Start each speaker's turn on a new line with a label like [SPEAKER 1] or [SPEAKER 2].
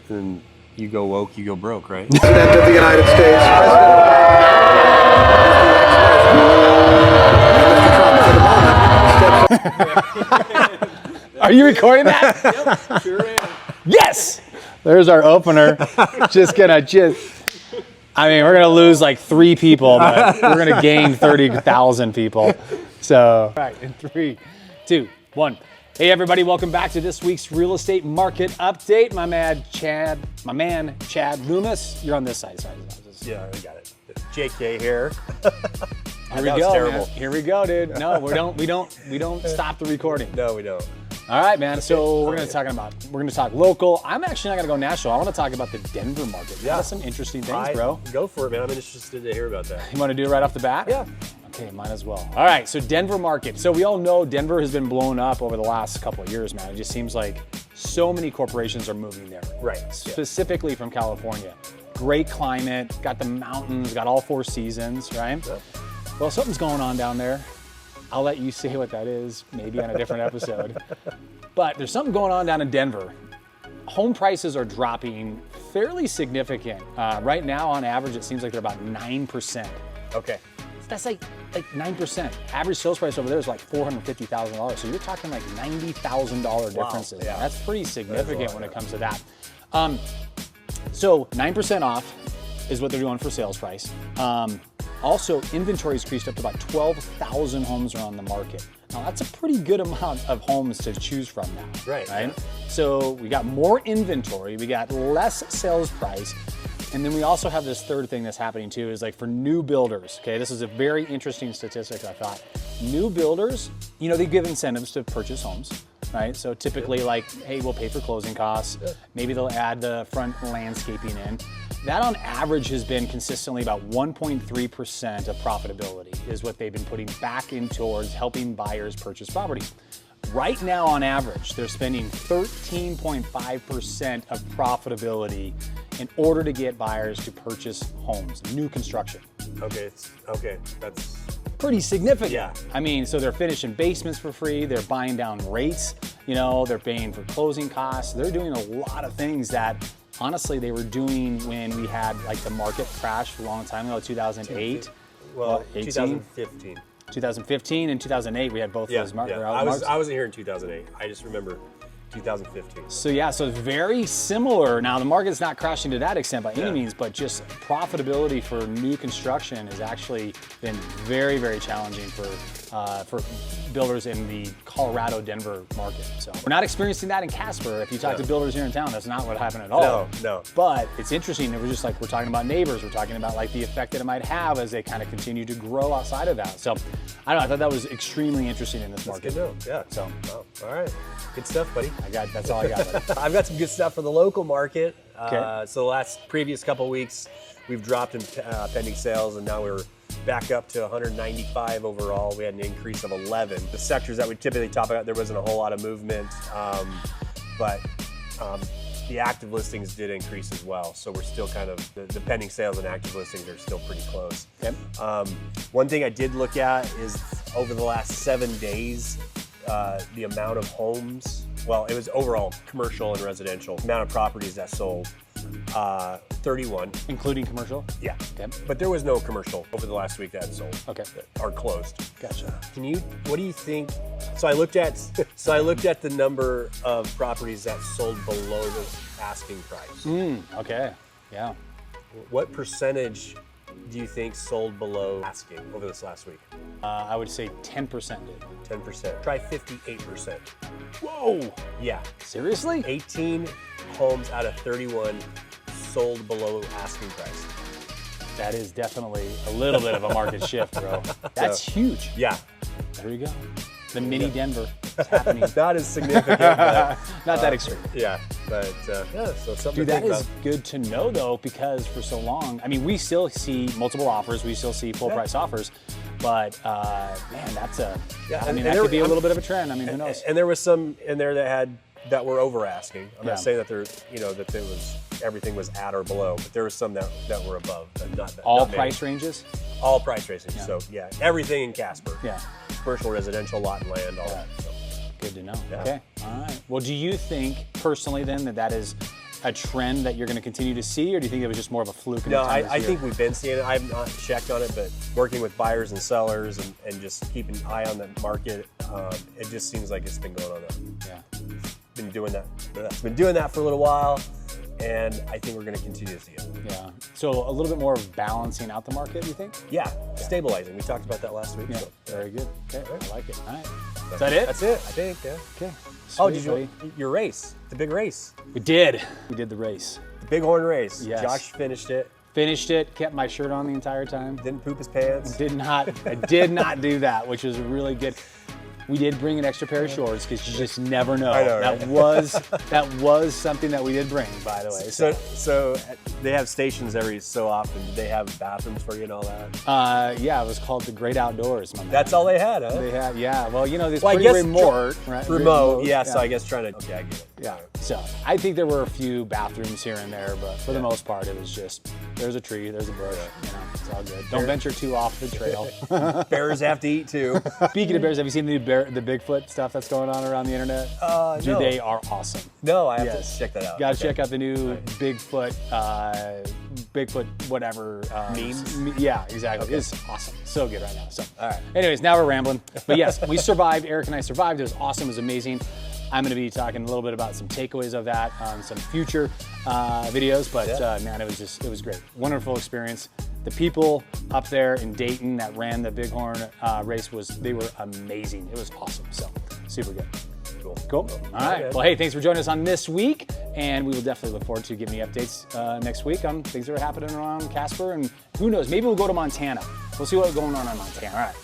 [SPEAKER 1] Then you go woke, you go broke, right?
[SPEAKER 2] President of the United States.
[SPEAKER 3] Are you recording that?
[SPEAKER 1] Yep, sure am.
[SPEAKER 3] Yes! There's our opener. We're gonna lose like 3 people, but we're gonna gain 30,000 people. So, all right, in 3, 2, 1. Hey everybody, welcome back to this week's real estate market update. My man Chad Lummus, you're on this side. Sorry.
[SPEAKER 1] Yeah, I got it. JK here.
[SPEAKER 3] Here we go, terrible. Man. Here we go, dude. No, we don't stop the recording.
[SPEAKER 1] No, we don't.
[SPEAKER 3] All right, man. So we're gonna talk local. I'm actually not gonna go national. I want to talk about the Denver market. Yeah, that's some interesting things, bro.
[SPEAKER 1] Go for it, man. I'm interested to hear about that.
[SPEAKER 3] You want to do it right off the bat?
[SPEAKER 1] Yeah.
[SPEAKER 3] Okay, might as well. All right, so Denver market. So we all know Denver has been blown up over the last couple of years, man. It just seems like so many corporations are moving there.
[SPEAKER 1] Right.
[SPEAKER 3] Specifically from California. Great climate, got the mountains, got all 4 seasons, right? Yeah. Well, something's going on down there. I'll let you say what that is, maybe on a different episode. But there's something going on down in Denver. Home prices are dropping fairly significant. Right now, on average, it seems like they're about 9%.
[SPEAKER 1] Okay.
[SPEAKER 3] That's like 9%. Average sales price over there is like $450,000. So you're talking like $90,000 differences. Wow, yeah. That's pretty significant when it comes to that. So 9% off is what they're doing for sales price. Also, inventory's increased up to about 12,000 homes are on the market. Now that's a pretty good amount of homes to choose from now.
[SPEAKER 1] Right.
[SPEAKER 3] Yeah. So we got more inventory, we got less sales price, and then we also have this third thing that's happening too, is like for new builders, okay, this is a very interesting statistic I thought. New builders, they give incentives to purchase homes, right? So typically like, hey, we'll pay for closing costs. Maybe they'll add the front landscaping in. That on average has been consistently about 1.3% of profitability is what they've been putting back in towards helping buyers purchase property. Right now on average, they're spending 13.5% of profitability in order to get buyers to purchase homes, new construction.
[SPEAKER 1] Okay, that's
[SPEAKER 3] pretty significant.
[SPEAKER 1] Yeah.
[SPEAKER 3] So they're finishing basements for free, they're buying down rates, they're paying for closing costs, they're doing a lot of things that honestly they were doing when we had like the market crash a long time ago, 2008.
[SPEAKER 1] Well, 2015.
[SPEAKER 3] 2015 and 2008, we had both of those markets.
[SPEAKER 1] Yeah. I wasn't here in 2008. I just remember 2015.
[SPEAKER 3] So it's very similar. Now the market's not crashing to that extent by any means, but just profitability for new construction has actually been very, very challenging for builders in the Colorado, Denver market. So we're not experiencing that in Casper. If you talk to builders here in town, that's not what happened at all.
[SPEAKER 1] No.
[SPEAKER 3] But it's interesting. It was just like we're talking about neighbors. We're talking about like the effect that it might have as they kind of continue to grow outside of that. So I thought that was extremely interesting in this market.
[SPEAKER 1] That's good to know. Yeah. So all right. Good stuff, buddy.
[SPEAKER 3] That's all I got, buddy.
[SPEAKER 1] I've got some good stuff for the local market.
[SPEAKER 3] Okay.
[SPEAKER 1] So the previous couple weeks, we've dropped in pending sales, and now we're back up to 195 overall. We had an increase of 11. The sectors that we typically top out, there wasn't a whole lot of movement, but the active listings did increase as well. So we're still kind of, the pending sales and active listings are still pretty close.
[SPEAKER 3] Okay.
[SPEAKER 1] One thing I did look at is over the last 7 days, the amount of homes, well, it was overall commercial and residential, amount of properties that sold, 31.
[SPEAKER 3] Including commercial?
[SPEAKER 1] Yeah.
[SPEAKER 3] Okay.
[SPEAKER 1] But there was no commercial over the last week that had sold.
[SPEAKER 3] Okay.
[SPEAKER 1] Or closed.
[SPEAKER 3] Gotcha.
[SPEAKER 1] What do you think? So I looked at the number of properties that sold below the asking price.
[SPEAKER 3] Okay. Yeah.
[SPEAKER 1] What percentage do you think sold below asking over this last week?
[SPEAKER 3] I would say 10% did.
[SPEAKER 1] 10%. Try 58%.
[SPEAKER 3] Whoa!
[SPEAKER 1] Yeah.
[SPEAKER 3] Seriously?
[SPEAKER 1] 18 homes out of 31 sold below asking price.
[SPEAKER 3] That is definitely a little bit of a market shift, bro. That's huge.
[SPEAKER 1] Yeah.
[SPEAKER 3] There you go. The mini Denver is happening.
[SPEAKER 1] Not as significant, but,
[SPEAKER 3] not that extreme.
[SPEAKER 1] Yeah, but so something
[SPEAKER 3] Dude,
[SPEAKER 1] to
[SPEAKER 3] that
[SPEAKER 1] think
[SPEAKER 3] is good to know though, because for so long, we still see multiple offers, we still see full price offers, but man, that's that could be a little bit of a trend. Who knows?
[SPEAKER 1] And there was some in there that were over asking. I'm not saying that everything was at or below, but there was some that were above.
[SPEAKER 3] All price ranges?
[SPEAKER 1] All price ranges.
[SPEAKER 3] Yeah.
[SPEAKER 1] So everything in Casper.
[SPEAKER 3] Yeah.
[SPEAKER 1] Commercial, residential, lot and land, all that. So.
[SPEAKER 3] Good to know.
[SPEAKER 1] Yeah.
[SPEAKER 3] Okay. All right. Well, do you think personally then that is a trend that you're going to continue to see, or do you think it was just more of a fluke?
[SPEAKER 1] No, I think we've been seeing it. I've not checked on it, but working with buyers and sellers and just keeping an eye on the market, it just seems like it's been going on. Been doing that. It's been doing that for a little while, and I think we're going to continue to see it.
[SPEAKER 3] Yeah. So a little bit more of balancing out the market, you think?
[SPEAKER 1] Yeah, stabilizing. We talked about that last week.
[SPEAKER 3] Yeah.
[SPEAKER 1] So.
[SPEAKER 3] Very good. Okay, I like it. All right. Is that it?
[SPEAKER 1] That's it, I think. Yeah.
[SPEAKER 3] Okay.
[SPEAKER 1] Oh,
[SPEAKER 3] Sweet,
[SPEAKER 1] did you your race? The big race.
[SPEAKER 3] We did. We did the race.
[SPEAKER 1] The Bighorn race.
[SPEAKER 3] Yes.
[SPEAKER 1] Josh finished it.
[SPEAKER 3] Finished it. Kept my shirt on the entire time.
[SPEAKER 1] Didn't poop his pants.
[SPEAKER 3] I did not do that, which was really good. We did bring an extra pair of shorts because you just never know.
[SPEAKER 1] I know, right?
[SPEAKER 3] That was something that we did bring, by the way.
[SPEAKER 1] So they have stations every so often. Did they have bathrooms for you and all that?
[SPEAKER 3] Yeah, it was called the Great Outdoors, my man.
[SPEAKER 1] That's all they had, huh?
[SPEAKER 3] They had, yeah. Well, you know, it's
[SPEAKER 1] Well, I
[SPEAKER 3] pretty
[SPEAKER 1] guess
[SPEAKER 3] remote, right?
[SPEAKER 1] Remote, yeah.
[SPEAKER 3] Yeah.
[SPEAKER 1] So I guess trying to. Okay, I get it.
[SPEAKER 3] Yeah. So I think there were a few bathrooms here and there, but for the most part, it was just there's a tree, there's a bush. You know, it's all good. Don't venture too off the trail.
[SPEAKER 1] Bears have to eat too.
[SPEAKER 3] Speaking of bears, have you seen the Bigfoot stuff that's going on around the internet?
[SPEAKER 1] No.
[SPEAKER 3] They are awesome.
[SPEAKER 1] No, I have to check that out.
[SPEAKER 3] Got to check out the new Bigfoot, whatever.
[SPEAKER 1] Memes?
[SPEAKER 3] Yeah, exactly. Okay. It's awesome. So good right now. So,
[SPEAKER 1] all right.
[SPEAKER 3] Anyways, now we're rambling. But yes, we survived. Eric and I survived. It was awesome. It was amazing. I'm going to be talking a little bit about some takeaways of that on some future videos. But man, it was great. Wonderful experience. The people up there in Dayton that ran the Bighorn race they were amazing. It was awesome. So super good. Cool. All right.
[SPEAKER 1] Okay.
[SPEAKER 3] Well, hey, thanks for joining us on this week, and we will definitely look forward to giving you updates next week on things that are happening around Casper, and who knows, maybe we'll go to Montana. We'll see what's going on in Montana. All right.